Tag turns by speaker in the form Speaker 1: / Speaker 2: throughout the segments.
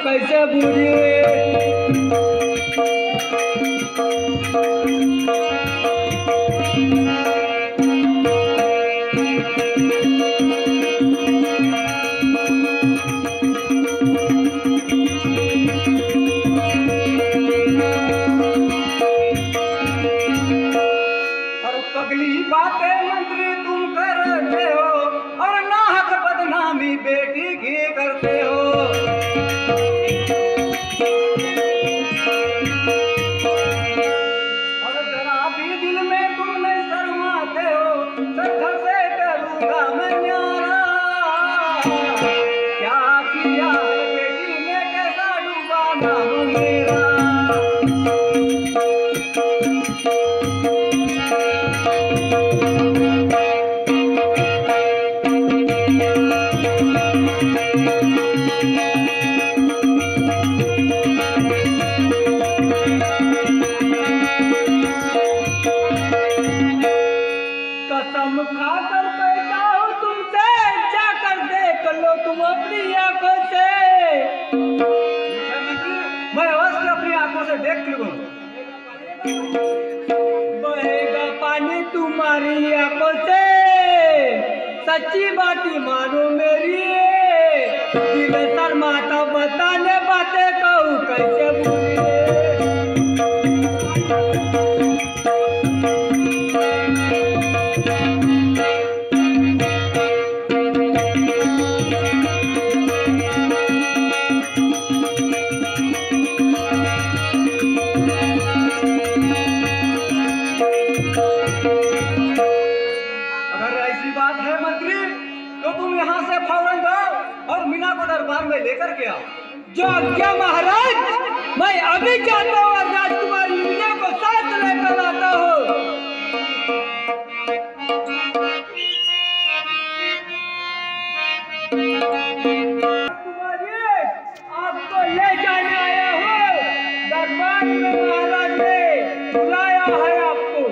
Speaker 1: कैसे बुरी
Speaker 2: और पगली बातें मंत्री तुम करते हो और नाहक बदनामी बेटी की करते हो।
Speaker 1: कसम खाकर कहता हूँ तुमसे, जाकर देख लो तुम अपनी आंखों से।
Speaker 2: मैं अवश्य अपनी आंखों से देख लूँ।
Speaker 1: बहेगा पानी तुम्हारी आंखों से, सच्ची बात मानो मेरी। दिल शर्माता बताने बातें कहूँ कैसे बुरी।
Speaker 2: फौरन जाओ और मीना को दरबार में लेकर के आओ।
Speaker 1: जो आज्ञा महाराज, मैं अभी जाता हूँ और राजकुमारी मीना को साथ लेकर आता हूँ। राजकुमारी, आपको ले जाने आया हूँ। दरबार में महाराज ने बुलाया है आपको।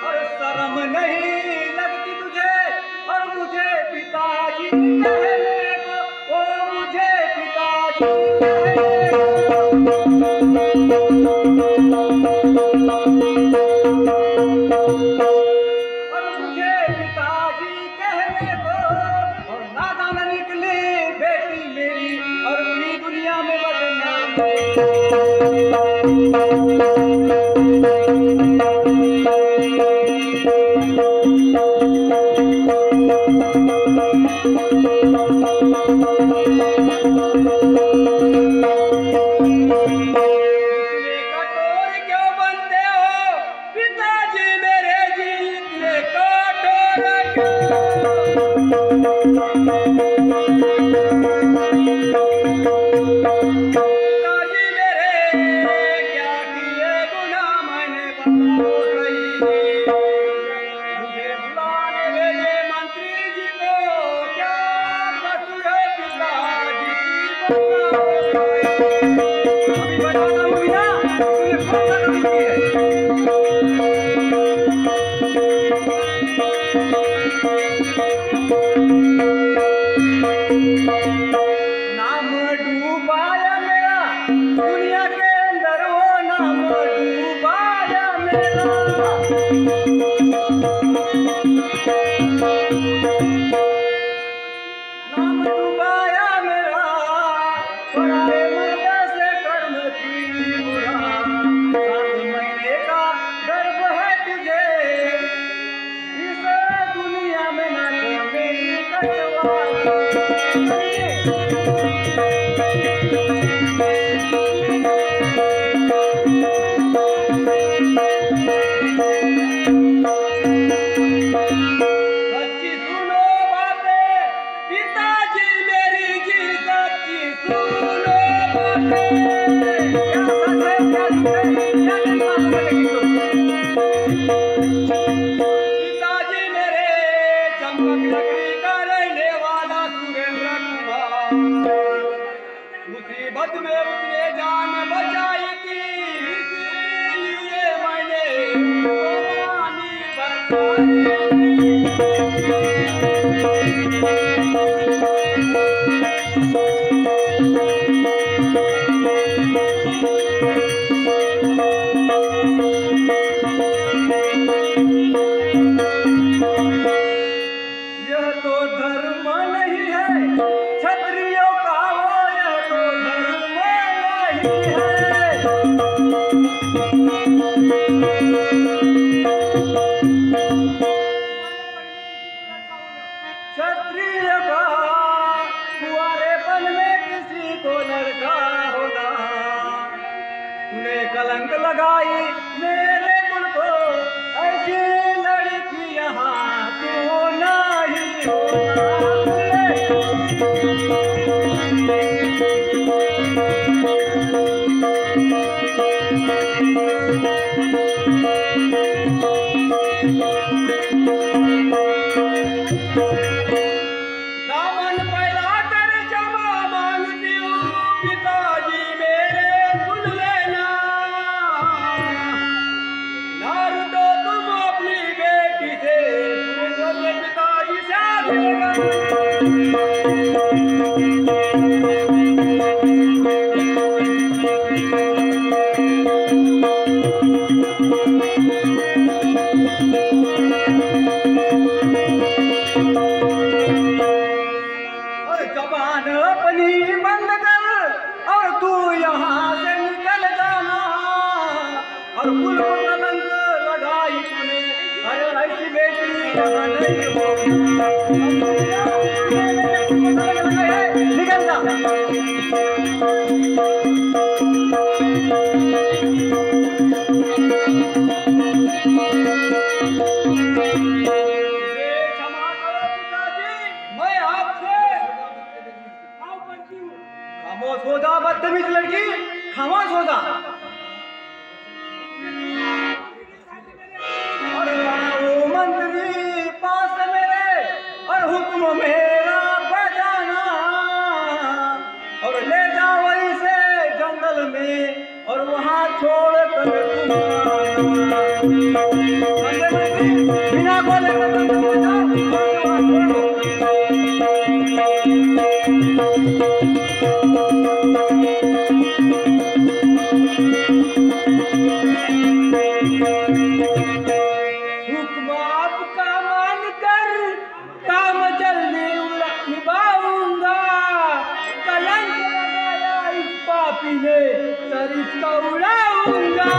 Speaker 2: और शर्म नहीं लगती तुझे और मुझे पिताजी कहने को, ओ मुझे पिताजी कहने को, और मुझे पिताजी कहने को, और नादान निकली बेटी मेरी और पूरी दुनिया में बदनाम इतने कठोर क्यों बनते हो पिताजी मेरे जी, इतने कठोर पिताजी मेरे क्या किए गुनाह मैंने बताओ सही, मुझे बुलाने भेजे मंत्री जी को, क्या कसूर है पिताजी बताओ सही। अभी बताता हूँ बिना तुझे कौन सा कसूर है। नाम डूबाया मेरा दुनिया के अंदर, वो नाम डूबाया मेरा, नाम डूबाया मेरा, पराए मर्दा से कर्म की बुरा, 7 महीने का गर्भ है तुझे, इस दुनिया में ना मेरी कटवाई। सच्ची सुनो बातें पिताजी मेरी जी, सच्ची सुनो बातें, क्या सच है क्या झूठ है, क्या नहीं मालूम लगेगी तो। पिताजी मेरे चंपक नगरी का रहने वाला सुरेंद्र कुमार, मुसीबत में उसने जान बचाई थी, इसीलिए मैंने कुर्बानी बरसाई। यह तो धर्म नहीं है क्षत्रियों का, वो यह तो धर्म नहीं है। क्षत्रिय का कुंवारेपन में किसी को लड़का होना, तूने कलंक लगाई मेरे कुल को, ऐसी लड़की यहाँ तू नहीं होना। दामन फैलाकर क्षमा मांगती हूँ पिताजी मेरे, सुन लेना, नार तो तुम अपनी बेटी से मेरे पिताजी से मिलेगा। और जबान अपनी बंद कर और तू यहाँ से निकल जाना, और कुल को कलंक लगाई तूने, अरे ऐसी बेटी यहाँ नहीं होगी। निकल जा। क्षमा करो पिताजी, मैं आपसे खामोश हो जा बदतमीज लड़की, खामोश हो जा। और बिना बोले
Speaker 1: हुक्म आपका मानकर काम जल्दी निभाऊंगा। कलंक लगाया इस पापी ने, सर इसका उड़ाऊंगा।